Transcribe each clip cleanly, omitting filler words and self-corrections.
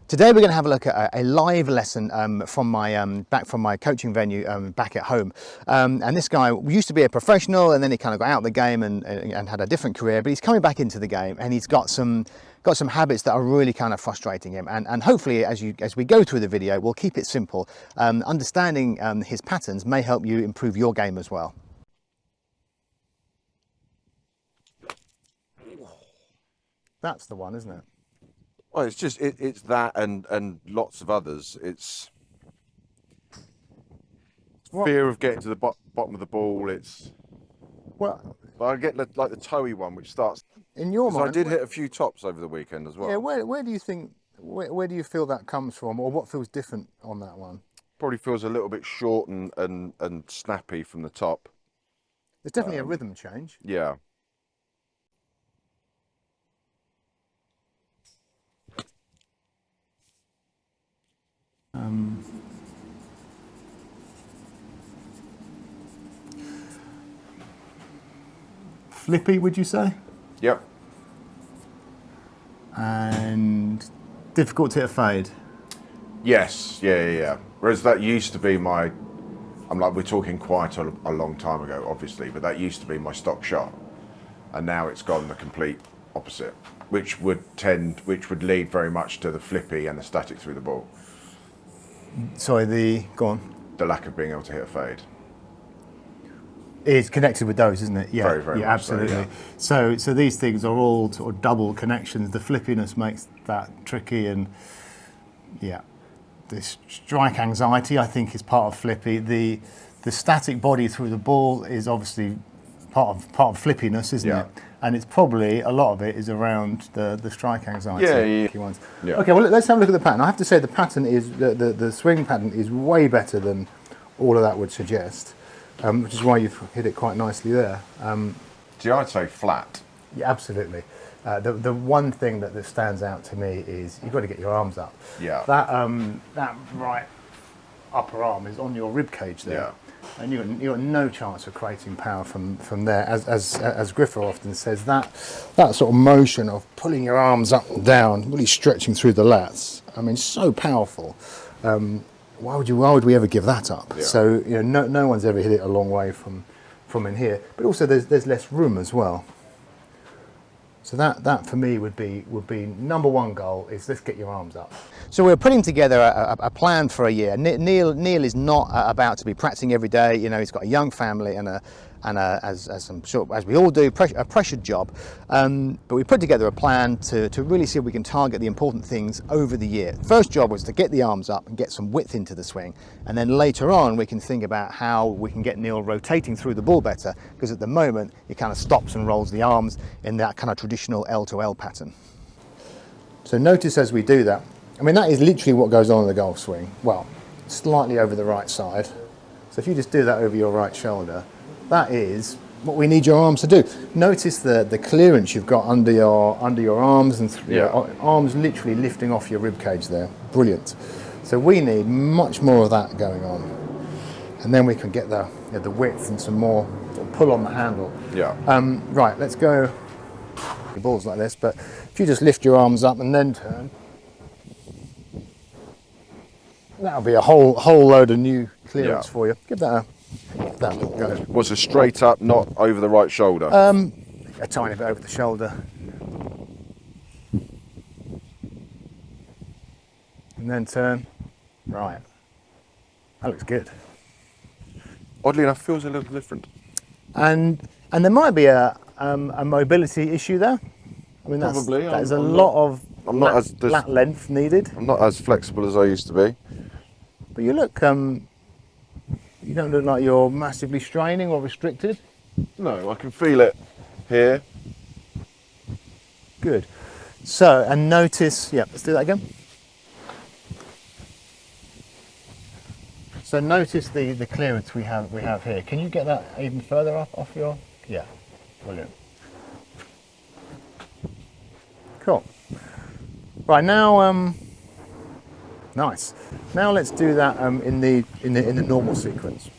Today we're going to have a look at a live lesson from my back from my coaching venue back at home. And this guy used to be a professional, and then he kind of got out of the game and had a different career. But he's coming back into the game, and he's got some habits that are really kind of frustrating him. And hopefully, as we go through the video, we'll keep it simple. Understanding his patterns may help you improve your game as well. That's the one, isn't it? Well, it's just it's that and lots of others. It's fear of getting to the bottom of the ball. It's but I get like the toey one, which starts in your mind. I did hit a few tops over the weekend as well. Yeah, where do you think where do you feel that comes from, or what feels different on that one? Probably feels a little bit short and snappy from the top. There's definitely a rhythm change. Yeah. Flippy, would you say? Yep. And difficult to hit a fade? Yes, yeah. Whereas that used to be my, we're talking quite a long time ago, obviously, but that used to be my stock shot. And now it's gone the complete opposite, which would lead very much to the flippy and the static through the ball. Sorry, go on. The lack of being able to hit a fade. It's connected with those, isn't it? Yeah, very much absolutely. So these things are all sort of double connections. The flippiness makes that tricky, and yeah, the strike anxiety I think is part of flippy. The static body through the ball is obviously part of flippiness, isn't it? And it's probably a lot of it is around the strike anxiety. Yeah. Okay, well let's have a look at the pattern. I have to say the pattern is the swing pattern is way better than all of that would suggest. Which is why you've hit it quite nicely there. See, I'd say flat. Yeah, absolutely. The one thing that stands out to me is you've got to get your arms up. Yeah. That right upper arm is on your rib cage there, and you've got no chance of creating power from there. As Griffer often says, that sort of motion of pulling your arms up and down, really stretching through the lats. I mean, so powerful. Why would we ever give that up? Yeah. So no one's ever hit it a long way from in here. But also there's less room as well. So that for me would be number one goal is let's get your arms up. So we're putting together a plan for a year. Neil is not about to be practicing every day. He's got a young family and as I'm sure as we all do, a pressured job. But we put together a plan to really see if we can target the important things over the year. First job was to get the arms up and get some width into the swing, and then later on we can think about how we can get Neil rotating through the ball better, because at the moment he kind of stops and rolls the arms in that kind of traditional L to L pattern. So notice as we do that, I mean that is literally what goes on in the golf swing. Well, slightly over the right side. So if you just do that over your right shoulder, that is what we need your arms to do. Notice the clearance you've got under your arms and your arms literally lifting off your rib cage there. Brilliant. So we need much more of that going on, and then we can get the width and some more sort of pull on the handle. Yeah. Right. Let's go. The ball's like this, but if you just lift your arms up and then turn, that'll be a whole load of new clearance for you. Give that a go. Was a straight up, not over the right shoulder? A tiny bit over the shoulder. And then turn. Right. That looks good. Oddly enough, feels a little different. And there might be a mobility issue there. I mean, that is a lot of lat length needed. I'm not as flexible as I used to be. But you look, you don't look like you're massively straining or restricted. No, I can feel it here. Good. So, and notice, let's do that again. So notice the clearance we have here. Can you get that even further up off your? Yeah, brilliant. Cool. Right now, nice. Now let's do that in the normal sequence.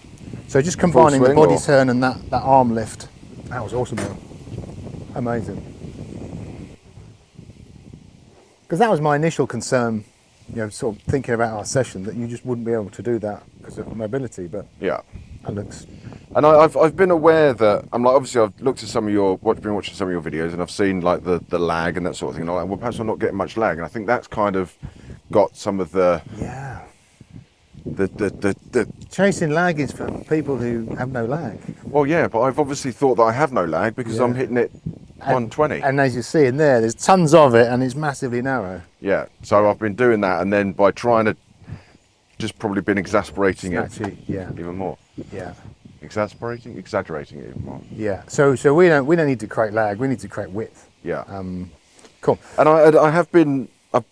So just combining the body turn and that arm lift. That was awesome, man. Amazing. Because that was my initial concern sort of thinking about our session, that you just wouldn't be able to do that because of mobility. But Yeah. that looks. And I've been aware that I'm like, obviously I've looked at some of your been watching some of your videos, and I've seen like the lag and that sort of thing. And I'm like, well, perhaps I'm not getting much lag, and I think that's kind of got some of the Yeah. the Chasing lag is for people who have no lag. well, yeah, but I've obviously thought that I have no lag because I'm Yeah. hitting it 120. And as you see in there's tons of it, and it's massively narrow. Yeah, so I've been doing that, and then by trying to just probably been exasperating Actually, yeah, even more. yeah, Exaggerating it even more. yeah. So we don't need to create lag. We need to create width. Yeah. Cool. And I have been, I've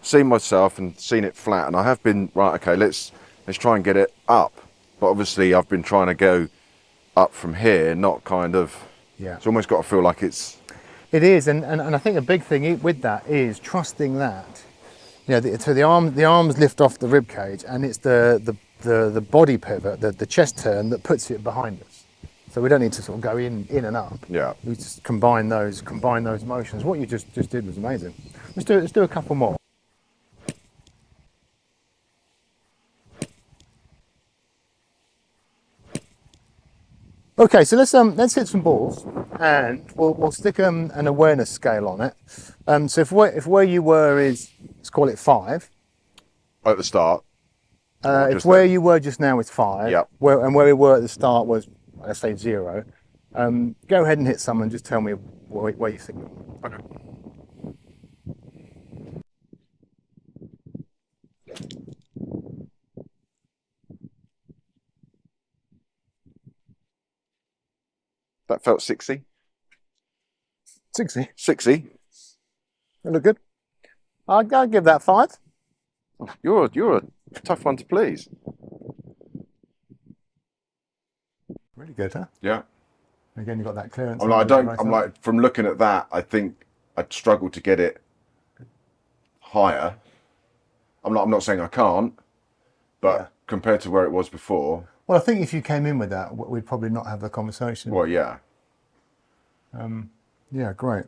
seen myself and seen it flat, and I have been, right, okay, let's try and get it up. But obviously I've been trying to go up from here, not kind of, Yeah. it's almost got to feel like it's... It is, and I think a big thing with that is trusting that, so the arms lift off the rib cage, and it's the body pivot, the chest turn that puts it behind us. So we don't need to sort of go in and up. Yeah. We just combine those motions. What you just did was amazing. Let's do a couple more. Okay, so let's hit some balls, and we'll stick an awareness scale on it. So if where you were is, let's call it 5. At the start. If where you were just now is 5. Yep. And where we were at the start was, let's say, 0. Go ahead and hit some and just tell me where you think. Okay. That felt 60. 60. 60. That look good. I'll give that 5. You're a tough one to please. Really good, huh? Yeah. Again, you've got that clearance. I'm like, from looking at that, I think I'd struggle to get it higher. I'm not saying I can't, but compared to where it was before. Well, I think if you came in with that, we'd probably not have the conversation. Well, yeah. Yeah, great.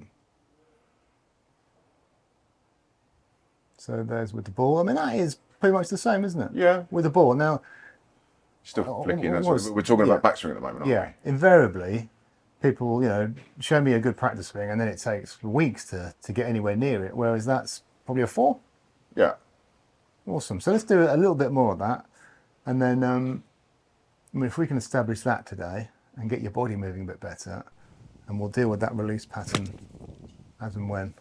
So there's with the ball. I mean, that is pretty much the same, isn't it? Yeah. With the ball. Now, Still flicking. We're talking about backswing at the moment, aren't we? Invariably, people, show me a good practice swing, and then it takes weeks to get anywhere near it, whereas that's probably a 4. Yeah. Awesome. So let's do a little bit more of that. And then, I mean, if we can establish that today and get your body moving a bit better, and we'll deal with that release pattern as and when.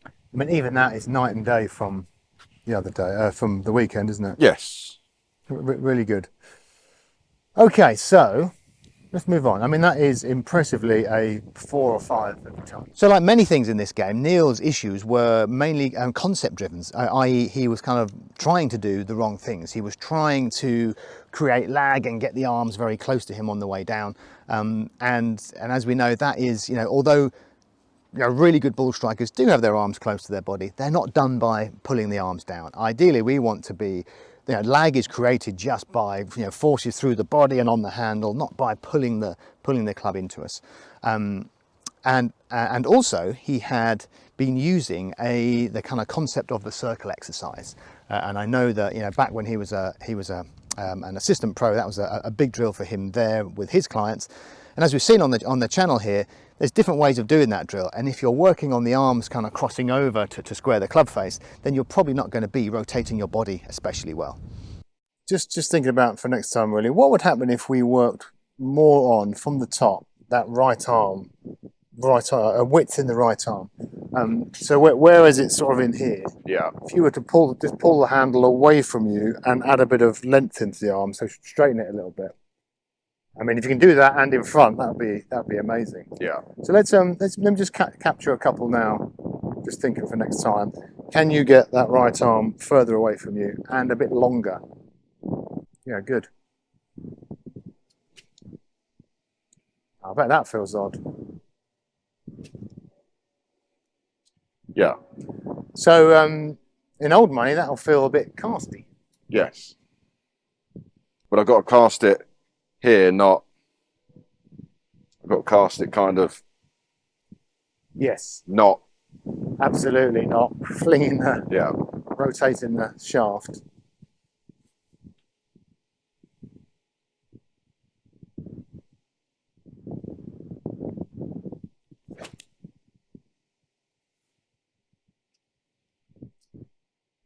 I mean, even that is night and day from the other day, from the weekend, isn't it? Yes. Really good. Okay, so let's move on. I mean, that is impressively a 4 or 5 every time. So like many things in this game, Neil's issues were mainly concept driven, i.e. he was kind of trying to do the wrong things. He was trying to create lag and get the arms very close to him on the way down. And as we know, that is, although really good ball strikers do have their arms close to their body, they're not done by pulling the arms down. Ideally, we want to be, lag is created just by forces through the body and on the handle, not by pulling the club into us. And also he had been using the kind of concept of the circle exercise. And I know that back when he was an assistant pro, that was a big drill for him there with his clients. And as we've seen on the channel here, there's different ways of doing that drill. And if you're working on the arms kind of crossing over to square the club face, then you're probably not going to be rotating your body especially well. Just thinking about for next time, really, what would happen if we worked more on, from the top, that right arm, a width in the right arm. So where is it sort of in here? Yeah. If you were to just pull the handle away from you and add a bit of length into the arm, so straighten it a little bit. I mean, if you can do that and in front, that'd be amazing. Yeah. So let me just capture a couple now. Just thinking for next time. Can you get that right arm further away from you and a bit longer? Yeah, good. I bet that feels odd. Yeah. So in old money, that'll feel a bit casty. Yes. But I've got to cast it here, I've got to cast it kind of. Yes. Not. Absolutely not. Flinging the, Yeah. rotating the shaft.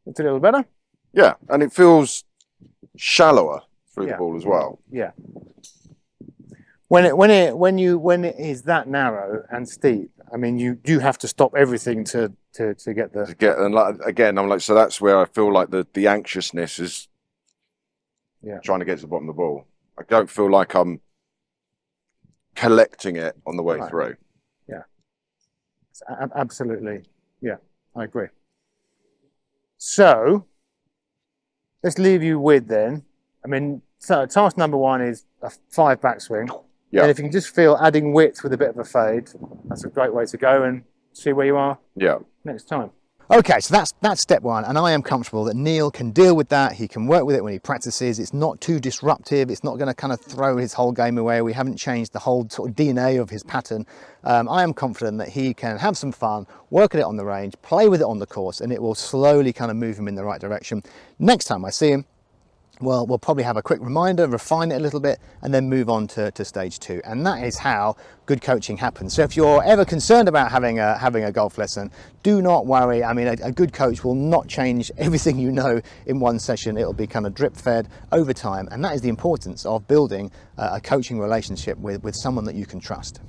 It's a little better. Yeah, and it feels shallower through the Yeah. ball as well. Yeah. When it is that narrow and steep, I mean, you do have to stop everything to get the. To get, and like, again, I'm like, so that's where I feel like the anxiousness is trying to get to the bottom of the ball. I don't feel like I'm collecting it on the way through. Yeah. Absolutely. Yeah, I agree. So let's leave you with then. I mean, so task number 1 is a 5 backswing. Yeah. And if you can just feel adding width with a bit of a fade, that's a great way to go and see where you are next time. Okay, so that's step 1, and I am comfortable that Neil can deal with that. He can work with it when he practices. It's not too disruptive. It's not going to kind of throw his whole game away. We haven't changed the whole sort of DNA of his pattern. I am confident that he can have some fun, work at it on the range, play with it on the course, and it will slowly kind of move him in the right direction. Next time I see him, well, we'll probably have a quick reminder, refine it a little bit, and then move on to stage 2. And that is how good coaching happens. So if you're ever concerned about having a golf lesson, do not worry. I mean, a good coach will not change everything you know in one session. It'll be kind of drip fed over time. And that is the importance of building a coaching relationship with someone that you can trust.